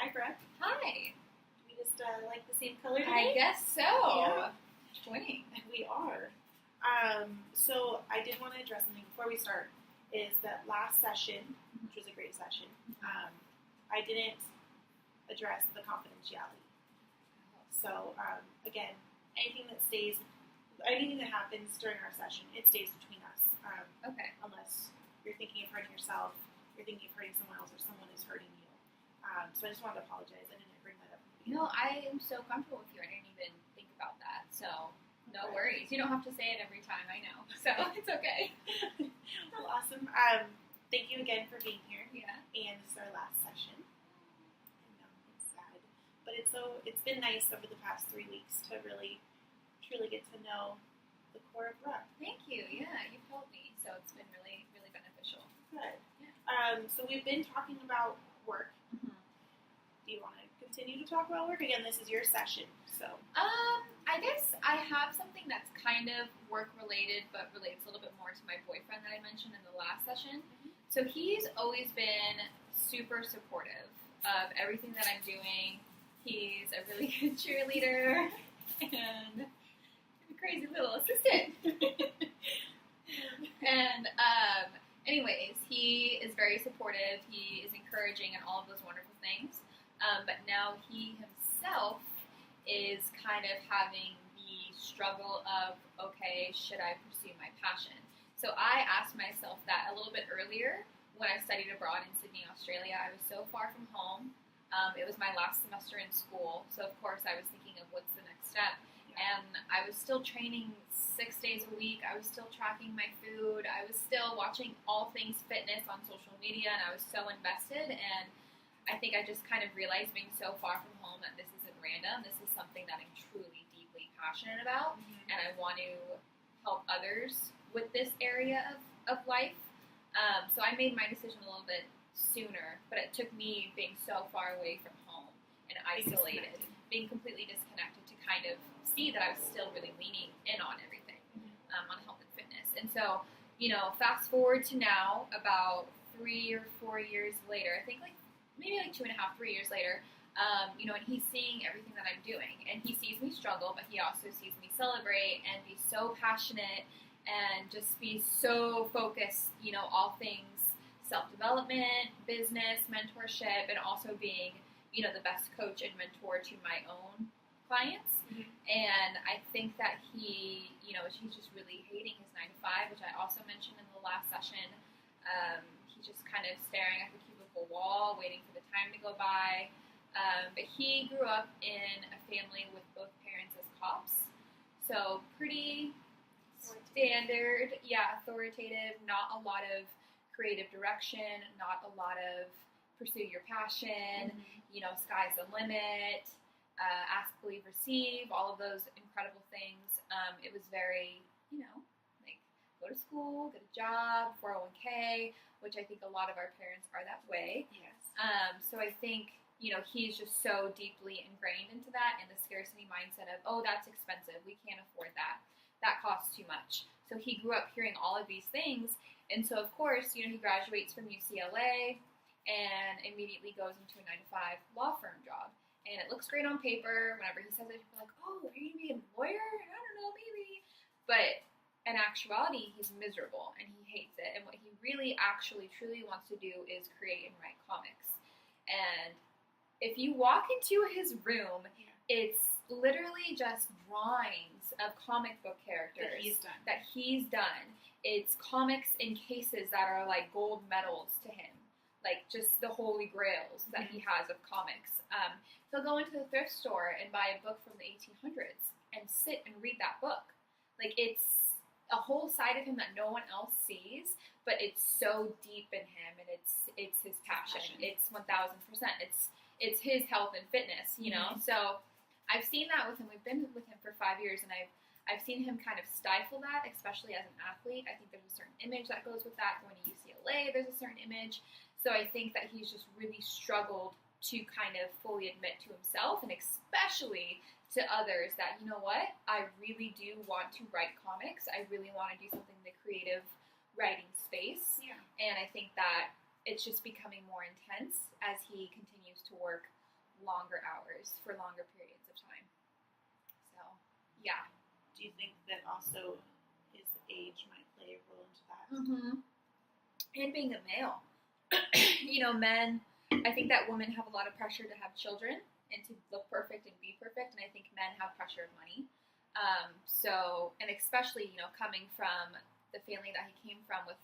Hi, Brett. Hi. We just like the same color I today? guess so. Yeah. Twinning. We are. So I did want to address something before we start. Is that last session, which was a great session, I didn't address the confidentiality. So again, anything that happens during our session, it stays between us. Okay. Unless you're thinking of hurting yourself, you're thinking of hurting someone else, or someone is hurting you. So I just wanted to apologize. I didn't bring that up. No, I am so comfortable with you. I didn't even think about that. So, no worries. You don't have to say it every time, I know. So, it's okay. Well, awesome. Thank you again for being here. Yeah. And this is our last session. I know, it's sad. But it's been nice over the past 3 weeks to really, truly get to know the core of Ruck. Thank you. Yeah, you've helped me. So, it's been really, really beneficial. Good. Yeah. So we've been talking about work. Mm-hmm. Do you want to continue to talk about work? Again, this is your session, so. I guess I have something that's kind of work related, but relates a little bit more to my boyfriend that I mentioned in the last session. Mm-hmm. So he's always been super supportive of everything that I'm doing. He's a really good cheerleader and a crazy little assistant. And anyways, he is very supportive. He is encouraging and all of those wonderful things. But now he himself is kind of having the struggle of, okay, should I pursue my passion? So I asked myself that a little bit earlier when I studied abroad in Sydney, Australia. I was so far from home. It was my last semester in school, so of course I was thinking of what's the next step. And I was still training 6 days a week. I was still tracking my food. I was still watching all things fitness on social media, and I was so invested. And I think I just kind of realized, being so far from home, that this isn't random. This is something that I'm truly, deeply passionate about, and I want to help others with this area of life. So I made my decision a little bit sooner, but it took me being so far away from home and isolated, being completely disconnected, to kind of see that I was still really leaning in on everything, on health and fitness. And so, fast forward to now, about 3 or 4 years later, I think maybe 2.5, 3 years later, and he's seeing everything that I'm doing, and he sees me struggle, but he also sees me celebrate and be so passionate and just be so focused, all things self-development, business, mentorship, and also being, the best coach and mentor to my own clients. Mm-hmm. And I think that he's just really hating his 9 to 5, which I also mentioned in the last session. He's just kind of staring at the cubicle wall, waiting for the time to go by. But he grew up in a family with both parents as cops, so pretty standard, authoritative, not a lot of creative direction, not a lot of pursue your passion, sky's the limit, ask, believe, receive, all of those incredible things. It was very, go to school, get a job, 401k, which I think a lot of our parents are that way. Yes. So I think, he's just so deeply ingrained into that, and the scarcity mindset of, oh, that's expensive, we can't afford that, that costs too much. So he grew up hearing all of these things, and so of course, he graduates from UCLA and immediately goes into a 9 to 5 law firm job. And it looks great on paper. Whenever he says it, people are like, oh, are you going to be a lawyer? I don't know, maybe. But in actuality, he's miserable and he hates it. And what he really actually truly wants to do is create and write comics. And if you walk into his room, it's literally just drawings of comic book characters that he's done. It's comics in cases that are like gold medals to him, like just the holy grails that he has of comics. He'll go into the thrift store and buy a book from the 1800s and sit and read that book. Like, it's a whole side of him that no one else sees, but it's so deep in him, and it's his passion. It's 1,000%. It's his health and fitness, So I've seen that with him. We've been with him for 5 years, and I've seen him kind of stifle that, especially as an athlete. I think there's a certain image that goes with that. Going to UCLA, there's a certain image. So I think that he's just really struggled to kind of fully admit to himself, and especially to others, that, I really do want to write comics. I really want to do something in the creative writing space. Yeah. And I think that it's just becoming more intense as he continues to work longer hours for longer periods of time. So, yeah. Do you think that also his age might play a role into that? Mm-hmm. And being a male. Men, I think that women have a lot of pressure to have children and to look perfect and be perfect, and I think men have pressure of money. And especially, coming from the family that he came from with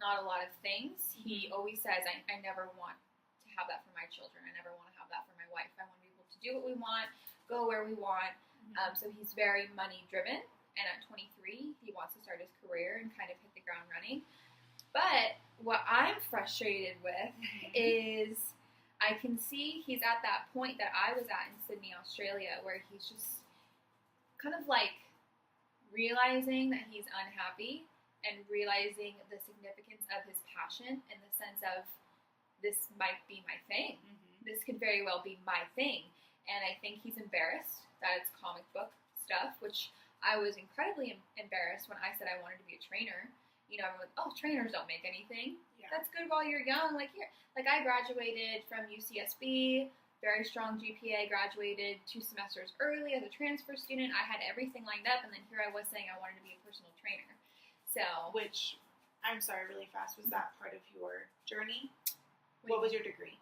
not a lot of things, he always says, I never want to have that for my children. I never want to have that for my wife. I want to be able to do what we want, go where we want. So he's very money driven, and at 23, he wants to start his career and kind of hit the ground running. But what I'm frustrated with is I can see he's at that point that I was at in Sydney, Australia, where he's just kind of like realizing that he's unhappy and realizing the significance of his passion in the sense of this might be my thing. This could very well be my thing. And I think he's embarrassed that it's comic book stuff, which I was incredibly embarrassed when I said I wanted to be a trainer. Everyone's, trainers don't make anything. Yeah. That's good while you're young. Like I graduated from UCSB, very strong GPA, graduated 2 semesters early as a transfer student. I had everything lined up, and then here I was saying I wanted to be a personal trainer. So, which, I'm sorry, really fast, was that part of your journey? What was your degree?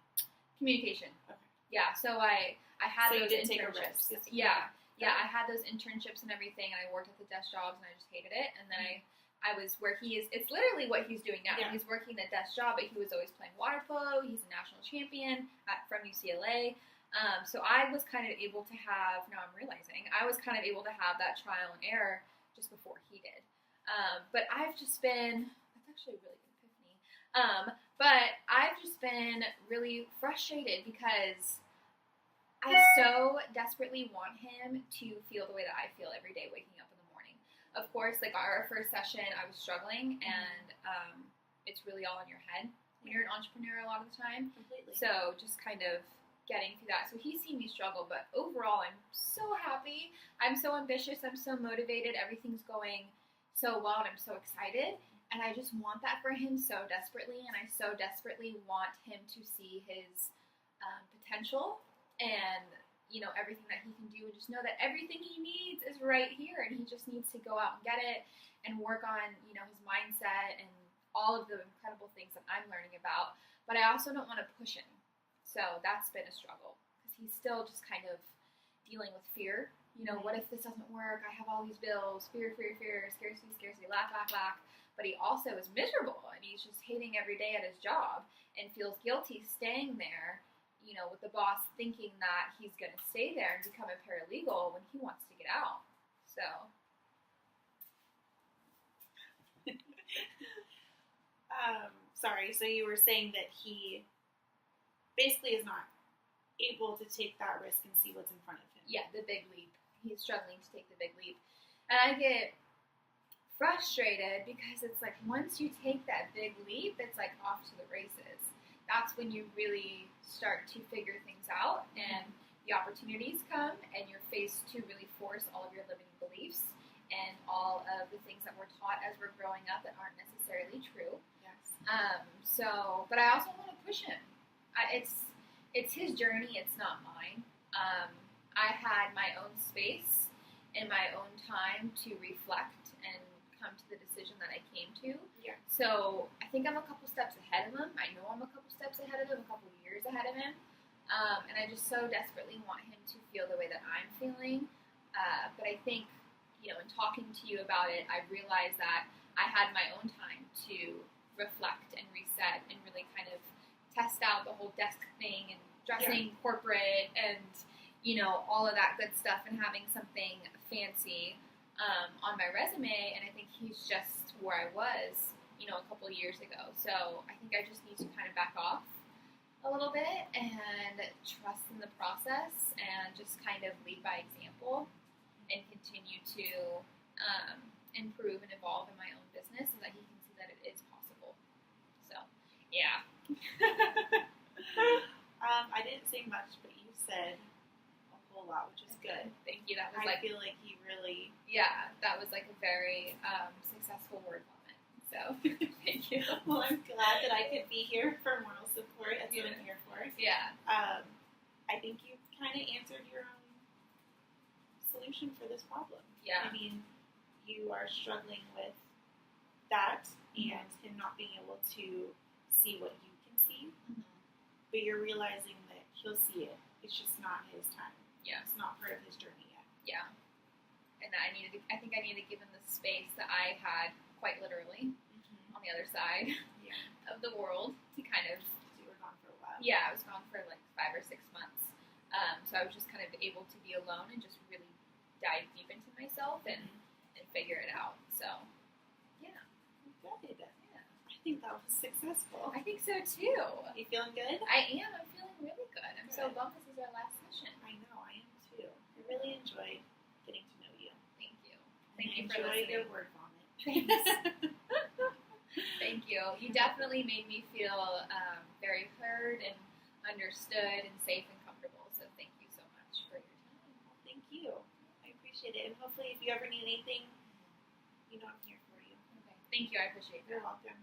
Communication. Okay. Yeah, so I had so those you did take a internships. risk. Yeah, I had those internships and everything, and I worked at the desk jobs, and I just hated it. And then I was where he is. It's literally what he's doing now. Yeah. He's working the desk job, but he was always playing water polo. He's a national champion from UCLA. So I was kind of able to have. Now I'm realizing I was kind of able to have that trial and error just before he did. But I've just been. That's actually a really good epiphany. But I've just been really frustrated because I so desperately want him to feel the way that I feel every day waking up in the morning. Of course, like our first session, I was struggling, and it's really all in your head when you're an entrepreneur a lot of the time. Completely. So just kind of getting through that. So he's seen me struggle, but overall, I'm so happy. I'm so ambitious. I'm so motivated. Everything's going so well, and I'm so excited. And I just want that for him so desperately, and I so desperately want him to see his potential and, everything that he can do, and just know that everything he needs is right here, and he just needs to go out and get it and work on, his mindset and all of the incredible things that I'm learning about. But I also don't want to push him. So that's been a struggle because he's still just kind of dealing with fear. What if this doesn't work? I have all these bills, fear, scarcity, lack. But he also is miserable, and he's just hating every day at his job and feels guilty staying there, with the boss thinking that he's going to stay there and become a paralegal when he wants to get out. So. Sorry, so you were saying that he basically is not able to take that risk and see what's in front of him. Yeah, the big leap. He's struggling to take the big leap. And I get frustrated because it's like once you take that big leap, it's like off to the races. That's when you really start to figure things out and the opportunities come and you're faced to really force all of your limiting beliefs and all of the things that we're taught as we're growing up that aren't necessarily true. Yes. But I also want to push him. It's his journey, it's not mine. I had my own space and my own time to reflect and come to the decision that I came to. Yeah. So I think I'm a couple steps ahead of him. I know I'm a couple steps ahead of him, a couple years ahead of him. And I just so desperately want him to feel the way that I'm feeling. But I think, in talking to you about it, I realized that I had my own time to reflect and reset and really kind of test out the whole desk thing and dressing corporate and, all of that good stuff and having something fancy on my resume. And I think he's just where I was, a couple of years ago. So I think I just need to kind of back off a little bit and trust in the process and just kind of lead by example and continue to improve and evolve in my own business so that he can see that it is possible. So, yeah. I didn't say much, but you said a whole lot, which is good. Thank you. That was I feel like he really... Yeah, that was like a very successul word vomit. So, thank you. Well, I'm glad that I could be here for moral support. That's what I'm here for. Yeah. I thank you kind of answered your own solution for this problem. Yeah. I mean, you are struggling with that and him not being able to see what you can see, but you're realizing that he'll see it. It's just not his time. Yeah. It's not part of his journey yet. Yeah. And I think I needed to give him the space that I had, quite literally, on the other side Yeah. of the world to kind of. So you were gone for a while. Yeah, I was gone for like 5 or 6 months. So I was just kind of able to be alone and just really dive deep into myself and figure it out. So, yeah. Good. Yeah. I think that was successful. I think so too. You feeling good? I am. I'm feeling really good. I'm so Good. bummed this is our last session. I know, I am too. I really enjoyed getting to know you. Thank you. And Thank I you for enjoy listening. your word vomit. Thanks. Thank you. You definitely made me feel very heard and understood and safe and comfortable. So thank you so much for your time. Well, thank you. I appreciate it. And hopefully if you ever need anything, you know I'm here for you. Okay. Thank you. I appreciate that. You're welcome.